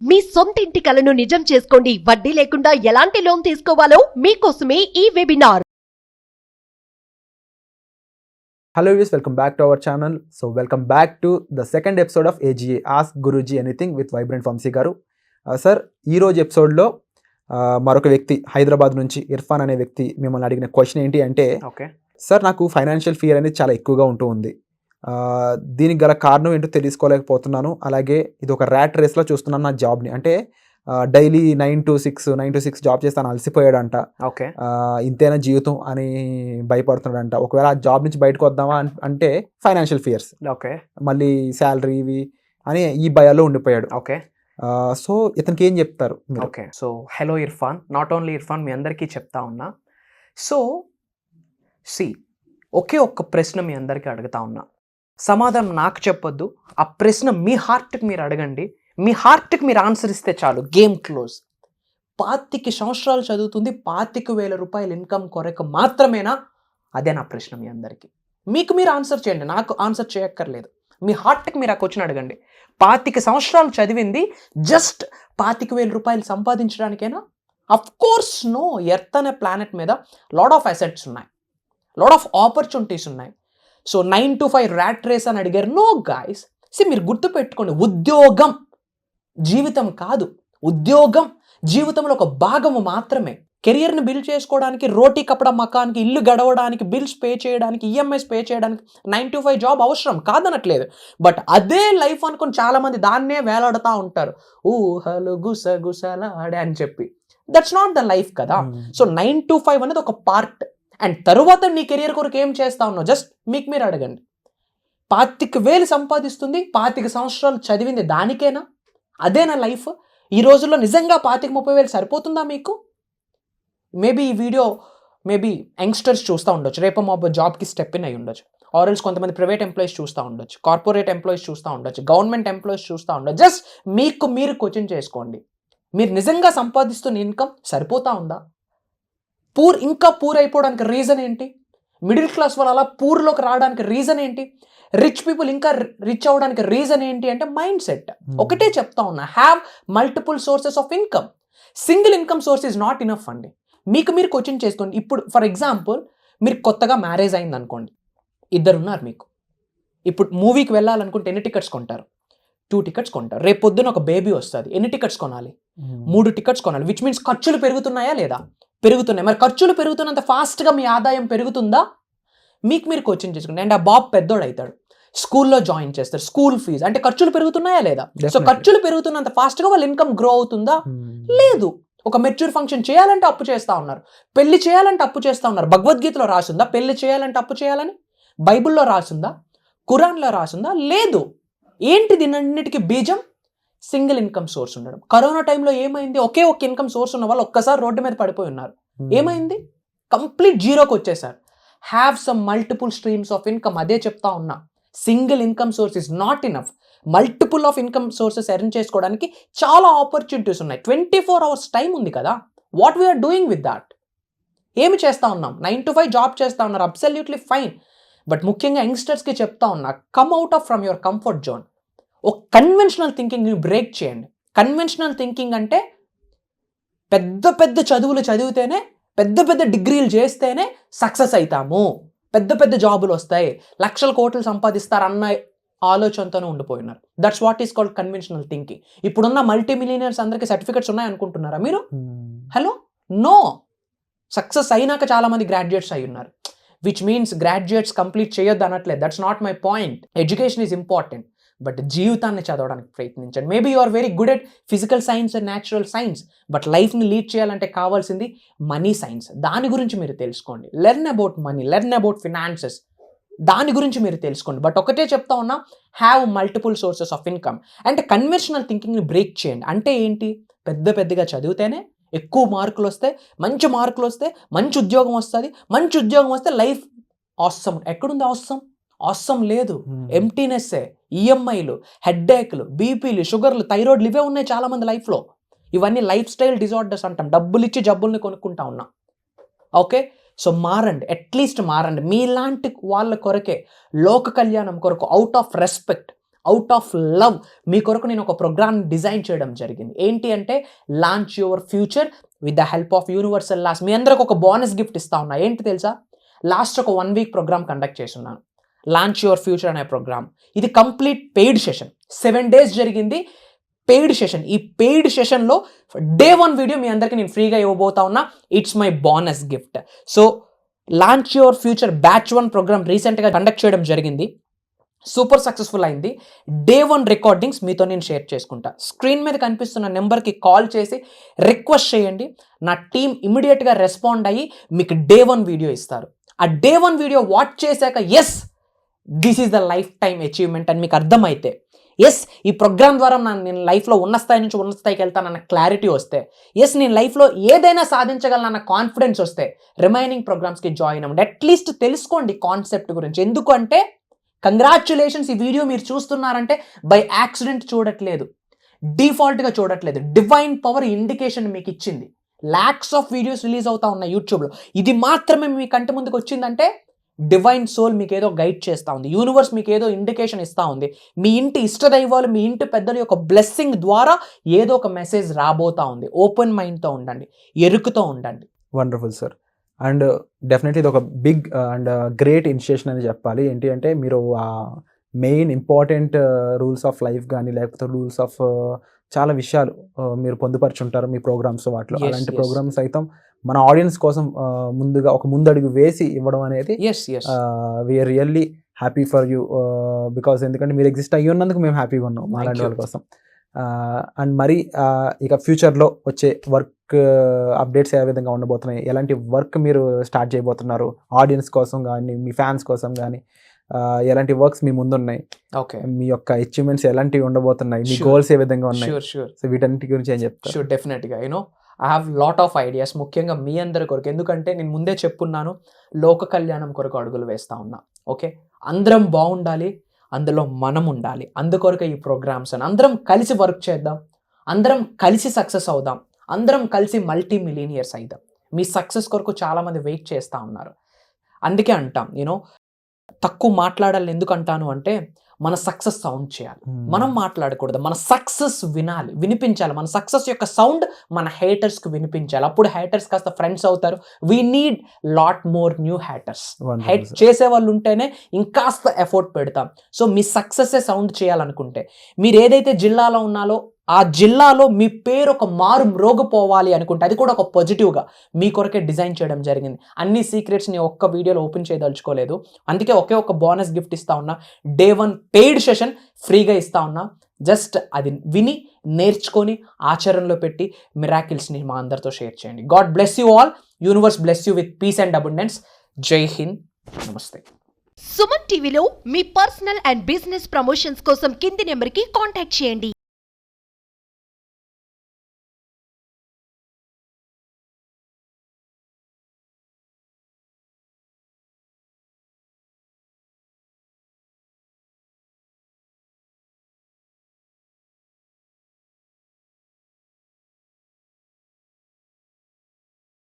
మీ సొంత ఇంటి కలను నిజం చేసుకోండి. వడ్డీ లేకుండా ఎలాంటి లోన్ తీసుకోవాలో మీకోసమే ఈ webinar. Hello viewers, welcome back to our channel. So welcome back to the second episode of AGA Ask Guruji Anything with Vibrant Vamsi garu. Sir, ఈ రోజు ఎపిసోడ్లో మరొక వ్యక్తి హైదరాబాద్ నుంచి ఇర్ఫాన్ అనే వ్యక్తి మిమ్మల్ని అడిగిన క్వశ్చన్ ఏంటి అంటే, సార్ నాకు ఫైనాన్షియల్ ఫియర్ అనేది చాలా ఎక్కువగా ఉంటూ ఉంది. దీనికి గల కారణం ఏంటో తెలుసుకోలేకపోతున్నాను. అలాగే ఇది ఒక ర్యాట్ రేస్లో చూస్తున్నాను నా జాబ్ని. అంటే డైలీ 9 to 6 జాబ్ చేస్తాను, అలసిపోయాడంట. ఇంతేనా జీవితం అని భయపడుతున్నాడంట. ఒకవేళ ఆ జాబ్ నుంచి బయటకు వద్దామా అంటే ఫైనాన్షియల్ ఫియర్స్, మళ్ళీ శాలరీ ఇవి అని ఈ భయాల్లో ఉండిపోయాడు. సో ఇతనికి ఏం చెప్తారు? So hello Irfan, not only Irfan, మీ అందరికీ చెప్తా ఉన్నా. సో ఒకే ఒక్క ప్రశ్న మీ అందరికీ అడుగుతా ఉన్నా, సమాధానం నాకు చెప్పొద్దు. ఆ ప్రశ్న మీ హార్ట్కి మీరు అడగండి. మీ హార్ట్కి మీరు ఆన్సర్ ఇస్తే చాలు, గేమ్ క్లోజ్. 25 సంవత్సరాలు చదువుతుంది, 25,000 రూపాయలు ఇన్కమ్ కొరకు మాత్రమేనా? అదే నా ప్రశ్న మీ అందరికీ. మీకు మీరు ఆన్సర్ చేయండి, నాకు ఆన్సర్ చేయక్కర్లేదు. మీ హార్ట్కి మీరు ఆ క్వశ్చన్ అడగండి. 25 సంవత్సరాలు చదివింది జస్ట్ 25,000 రూపాయలు సంపాదించడానికేనా? Of course no. ఎర్త్ అనే ప్లానెట్ మీద లాట్ ఆఫ్ అసెట్స్ ఉన్నాయి, లాట్ ఆఫ్ ఆపర్చునిటీస్ ఉన్నాయి. సో 9 to 5 ర్యాట్ రేస్ అని అడిగారు. నో గాయస్, మీరు గుర్తుపెట్టుకోండి, ఉద్యోగం జీవితం కాదు. ఉద్యోగం జీవితంలో ఒక భాగము మాత్రమే. కెరియర్ని బిల్డ్ చేసుకోవడానికి, రోటీ కప్పడం మకానికి, ఇల్లు గడవడానికి, బిల్స్ పే చేయడానికి, ఈఎంఐస్ పే చేయడానికి 9 to 5 జాబ్ అవసరం కాదనట్లేదు. బట్ అదే లైఫ్ అనుకుని చాలామంది దాన్నే వేలాడుతూ ఉంటారు, ఊహలు గుసగుసలాడే అని చెప్పి. దట్స్ నాట్ ద లైఫ్ కదా. సో 9 to 5 అనేది ఒక పార్ట్. అండ్ తరువాత నీ కెరియర్ కొరకు ఏం చేస్తా ఉన్నావు జస్ట్ మీకు మీరు అడగండి. 25,000 సంపాదిస్తుంది, 25 సంవత్సరాలు చదివింది దానికేనా? అదేనా లైఫ్? ఈ రోజుల్లో నిజంగా 25,000-30,000 సరిపోతుందా మీకు? మేబీ ఈ వీడియో యంగ్స్టర్స్ చూస్తూ ఉండొచ్చు, రేపు మా జాబ్కి స్టెప్ ఇన్ అయి ఉండొచ్చు. ఆర్ఎల్స్ కొంతమంది ప్రైవేట్ ఎంప్లాయీస్ చూస్తూ ఉండొచ్చు, కార్పొరేట్ ఎంప్లాయీస్ చూస్తూ ఉండొచ్చు, గవర్నమెంట్ ఎంప్లాయీస్ చూస్తూ ఉండొచ్చు. జస్ట్ మీకు మీరు క్వశ్చన్ చేసుకోండి, మీరు నిజంగా సంపాదిస్తున్న ఇన్కమ్ సరిపోతా ఉందా? ఇంకా పూర్ అయిపోవడానికి రీజన్ ఏంటి? మిడిల్ క్లాస్ వాళ్ళు అలా పూర్లోకి రావడానికి రీజన్ ఏంటి? రిచ్ పీపుల్ ఇంకా రిచ్ అవ్వడానికి రీజన్ ఏంటి అంటే మైండ్ సెట్. ఒకటే చెప్తా ఉన్నా, have multiple sources of income. Single income source is not enough అండి. మీకు మీరు క్వశ్చన్ చేసుకోండి. ఇప్పుడు ఫర్ ఎగ్జాంపుల్ మీరు కొత్తగా మ్యారేజ్ అయింది అనుకోండి, 2 ఉన్నారు మీకు. ఇప్పుడు మూవీకి వెళ్ళాలనుకుంటే ఎన్ని టికెట్స్ కొంటారు? 2 టికెట్స్ కొంటారు. రేపు పొద్దున ఒక బేబీ వస్తుంది, ఎన్ని టికెట్స్ కొనాలి? 3 టికెట్స్ కొనాలి. విచ్ మీన్స్ ఖర్చులు పెరుగుతున్నాయా లేదా? పెరుగుతున్నాయి. మరి ఖర్చులు పెరుగుతున్నంత ఫాస్ట్గా మీ ఆదాయం పెరుగుతుందా? మీకు మీరు క్వశ్చన్ చేసుకోండి. అండ్ ఆ బాబు పెద్దోడు అవుతాడు, స్కూల్లో జాయిన్ చేస్తారు, స్కూల్ ఫీజు అంటే ఖర్చులు పెరుగుతున్నాయా లేదా? సో ఖర్చులు పెరుగుతున్నంత ఫాస్ట్గా వాళ్ళ ఇన్కమ్ గ్రో అవుతుందా? లేదు. ఒక మెచ్యూర్ ఫంక్షన్ చేయాలంటే అప్పు చేస్తూ ఉన్నారు, పెళ్లి చేయాలంటే అప్పు చేస్తూ ఉన్నారు. భగవద్గీతలో రాసుందా పెళ్లి చేయాలంటే అప్పు చేయాలని? బైబిల్లో రాసుందా? ఖురాన్లో రాసుందా? లేదు. ఏంటి దీనన్నిటికీ బీజం? సింగిల్ ఇన్కమ్ సోర్స్ ఉండడం. కరోనా టైంలో ఏమైంది? ఒకే ఒక ఇన్కమ్ సోర్స్ ఉన్న వాళ్ళు ఒక్కసారి రోడ్డు మీద పడిపోయి ఉన్నారు. ఏమైంది? కంప్లీట్ జీరోకి వచ్చేసారు. Have some multiple streams of income. అదే చెప్తా ఉన్నా, single income source is not enough. Multiple of income sources earn చేసుకోవడానికి చాలా ఆపర్చునిటీస్ ఉన్నాయి. 24 hours టైం ఉంది కదా. What we are doing with that? ఏమి చేస్తూ ఉన్నాం? 9 to 5 జాబ్ చేస్తూ ఉన్నారు, అబ్సల్యూట్లీ ఫైన్. బట్ ముఖ్యంగా యంగ్స్టర్స్కి చెప్తా ఉన్నా, come out of from your comfort zone. ఒక కన్వెన్షనల్ థింకింగ్ని బ్రేక్ చేయండి. కన్వెన్షనల్ థింకింగ్ అంటే పెద్ద పెద్ద చదువులు చదివితేనే, పెద్ద పెద్ద డిగ్రీలు చేస్తేనే సక్సెస్ అవుతాము, పెద్ద పెద్ద జాబులు వస్తాయి, లక్షల కోట్లు సంపాదిస్తారన్న ఆలోచనతోనే ఉండిపోయినారు. That's what is called conventional thinking. ఇప్పుడున్న మల్టీ మిలియనర్స్ అందరికీ సర్టిఫికెట్స్ ఉన్నాయి అనుకుంటున్నారా మీరు? Hello, no. సక్సెస్ అయినాక చాలామంది గ్రాడ్యుయేట్స్ అయి ఉన్నారు. విచ్ మీన్స్ గ్రాడ్యుయేట్స్ కంప్లీట్ చేయొద్దు అనట్లేదు. That's not my point. Education is important, but జీవితాన్ని చదవడానికి ప్రయత్నించండి. Maybe you are very good at physical science and natural science, but లైఫ్ని లీడ్ చేయాలంటే కావాల్సింది మనీ సైన్స్. దాని గురించి మీరు తెలుసుకోండి. Learn about money, learn about finances, దాని గురించి మీరు తెలుసుకోండి. బట్ ఒకటే చెప్తా ఉన్నా, have multiple sources of income. అంటే కన్వెన్షనల్ థింకింగ్ని బ్రేక్ చేయండి. అంటే ఏంటి? పెద్దగా చదివితేనే ఎక్కువ మార్కులు వస్తాయి, మంచి మార్కులు వస్తే మంచి ఉద్యోగం వస్తుంది, మంచి ఉద్యోగం వస్తే లైఫ్ ఆసమ్. ఎక్కడుంది ఆసమ్? ఆసమ్ లేదు, ఎంటీనెస్సే. ఈఎంఐలు, హెడ్ఏక్లు, బీపీలు, షుగర్లు, థైరాయిడ్లు ఇవే ఉన్నాయి చాలామంది లైఫ్లో. ఇవన్నీ లైఫ్ స్టైల్ డిజార్డర్స్ అంటాం. డబ్బులు ఇచ్చి జబ్బుల్ని కొనుక్కుంటా ఉన్నాం. ఓకే, సో మారండి, అట్లీస్ట్ మారండి. మీలాంటి వాళ్ళ కొరకే, లోక కళ్యాణం కొరకు, out of respect, out of love మీ కొరకు నేను ఒక ప్రోగ్రామ్ డిజైన్ చేయడం జరిగింది. ఏంటి అంటే launch your future with the help of universal laws. మీ అందరికి ఒక బోనస్ గిఫ్ట్ ఇస్తా ఉన్నా. ఏంటి తెలుసా, లాస్ట్ ఒక 1 వీక్ ప్రోగ్రామ్ కండక్ట్ చేస్తున్నాను, లాంచ్ యువర్ ఫ్యూచర్ అనే ప్రోగ్రామ్. ఇది కంప్లీట్ పెయిడ్ సెషన్, 7 days జరిగింది, పెయిడ్ సెషన్. ఈ పెయిడ్ సెషన్లో Day 1 వీడియో మీ అందరికీ నేను ఫ్రీగా ఇవ్వబోతా ఉన్నా. It's my bonus gift. So launch your future batch 1 program రీసెంట్గా కండక్ట్ చేయడం జరిగింది, సూపర్ సక్సెస్ఫుల్ అయింది. Day 1 రికార్డింగ్స్ మీతో నేను షేర్ చేసుకుంటా. స్క్రీన్ మీద కనిపిస్తున్న నెంబర్కి కాల్ చేసి రిక్వెస్ట్ చేయండి, నా టీం ఇమీడియట్గా రెస్పాండ్ అయ్యి మీకు Day 1 వీడియో ఇస్తారు. ఆ Day 1 వీడియో వాచ్ చేశాక yes this is the lifetime achievement అని మీకు అర్థమైతే, ఎస్ ఈ ప్రోగ్రామ్ ద్వారా నేను లైఫ్లో ఉన్న స్థాయి నుంచి ఉన్న స్థాయికి వెళ్తానన్న క్లారిటీ వస్తే, ఎస్ నేను లైఫ్లో ఏదైనా సాధించగలనన్న కాన్ఫిడెన్స్ వస్తే రిమైనింగ్ ప్రోగ్రామ్స్కి జాయిన్ అవ్వండి. అట్లీస్ట్ తెలుసుకోండి కాన్సెప్ట్ గురించి. ఎందుకంటే కంగ్రాచ్యులేషన్స్, ఈ వీడియో మీరు చూస్తున్నారంటే బై యాక్సిడెంట్ చూడట్లేదు, డిఫాల్ట్గా చూడట్లేదు. డివైన్ పవర్ ఇండికేషన్ మీకు ఇచ్చింది. లాక్స్ ఆఫ్ వీడియోస్ రిలీజ్ అవుతా ఉన్నాయి యూట్యూబ్లో. ఇది మాత్రమే మీ కంటి ముందుకు వచ్చిందంటే డివైన్ సోల్ మీకు ఏదో గైడ్ చేస్తూ ఉంది, యూనివర్స్ మీకు ఏదో ఇండికేషన్ ఇస్తూ ఉంది. మీ ఇంటి ఇష్టదైవాలు, మీ ఇంటి పెద్దల యొక్క బ్లెస్సింగ్ ద్వారా ఏదో ఒక మెసేజ్ రాబోతా ఉంది. ఓపెన్ మైండ్తో ఉండండి, ఎరుకుతో ఉండండి. Wonderful sir. అండ్ డెఫినెట్లీ ఇది ఒక బిగ్ అండ్ గ్రేట్ ఇనిషియేషన్ అని చెప్పాలి. ఏంటి అంటే మీరు main important rules of life కానీ లేకపోతే రూల్స్ ఆఫ్ చాలా విషయాలు మీరు పొందుపరుచుంటారు మీ ప్రోగ్రామ్స్ వాటిలో. అలాంటి ప్రోగ్రామ్స్ అయితే మన ఆడియన్స్ కోసం ముందుగా ఒక ముందడుగు వేసి ఇవ్వడం అనేది we are really happy for you because ఎందుకంటే మీరు ఎగ్జిస్ట్ అయ్యి ఉన్నందుకు మేము హ్యాపీగా ఉన్నాం మా లాంటి వాళ్ళ కోసం. అండ్ మరి ఇక ఫ్యూచర్లో వచ్చే వర్క్ అప్డేట్స్ ఏ విధంగా ఉండబోతున్నాయి, ఎలాంటి వర్క్ మీరు స్టార్ట్ చేయబోతున్నారు ఆడియన్స్ కోసం కానీ మీ ఫ్యాన్స్ కోసం కానీ, ఎలాంటి వర్క్స్ మీ ముందున్నాయి, ఓకే మీ యొక్క అచీవ్మెంట్స్ ఎలాంటివి ఉండబోతున్నాయి, మీ గోల్స్ ఏ విధంగా ఉన్నాయి, సో వీటన్నిటి గురించి ఏం చెప్తారు? షూర్, డెఫినెట్గా. I have lot of ideas, ముఖ్యంగా మీ అందరి కొరకు. ఎందుకంటే నేను ముందే చెప్పున్నాను, లోక కళ్యాణం కొరకు అడుగులు వేస్తా ఉన్నా. ఓకే, అందరం బాగుండాలి, అందులో మనం ఉండాలి. అందుకొరకు ఈ ప్రోగ్రామ్స్ అని అందరం కలిసి వర్క్ చేద్దాం, అందరం కలిసి సక్సెస్ అవుదాం, అందరం కలిసి మల్టీ మిలియనియర్స్ అవుదాం. మీ సక్సెస్ కొరకు చాలామంది వెయిట్ చేస్తూ ఉన్నారు. అందుకే అంటాం తక్కువ మాట్లాడాలి. ఎందుకు అంటాను అంటే మన సక్సెస్ సౌండ్ చేయాలి, మనం మాట్లాడకూడదు. మన సక్సెస్ వినిపించాలి. మన సక్సెస్ యొక్క సౌండ్ మన హేటర్స్కి వినిపించాలి. అప్పుడు హేటర్స్ కాస్త ఫ్రెండ్స్ అవుతారు. We need lot more new haters. Hate చేసే వాళ్ళు ఉంటేనే ఇంకాస్త ఎఫర్ట్ పెడతాం. సో మీ సక్సెస్సే సౌండ్ చేయాలనుకుంటే, మీరు ఏదైతే జిల్లాలో ఉన్నాలో ఆ జిల్లాలో మీ పేరు ఒక మారు మ్రోగిపోవాలి అనుకుంటే, అది కూడా ఒక పాజిటివ్గా మీ కొరకే డిజైన్ చేయడం జరిగింది. అన్ని సీక్రెట్స్ని ఒక్క వీడియోలో ఓపెన్ చేయదలుచుకోలేదు. అందుకే ఒక బోనస్ గిఫ్ట్ ఇస్తా ఉన్నా. Day 1 పెయిడ్ సెషన్ ఫ్రీగా ఇస్తా ఉన్నా. జస్ట్ అది విని నేర్చుకొని ఆచరణలో పెట్టి మిరాకిల్స్ని మా అందరితో షేర్ చేయండి. God bless you all. Universe bless you with peace and abundance. జై హింద్. నమస్తే. సుమన్ టీవీలో మీ పర్సనల్ అండ్ బిజినెస్ ప్రమోషన్స్ కోసం కింది నెంబర్కి కాంటాక్ట్ చేయండి.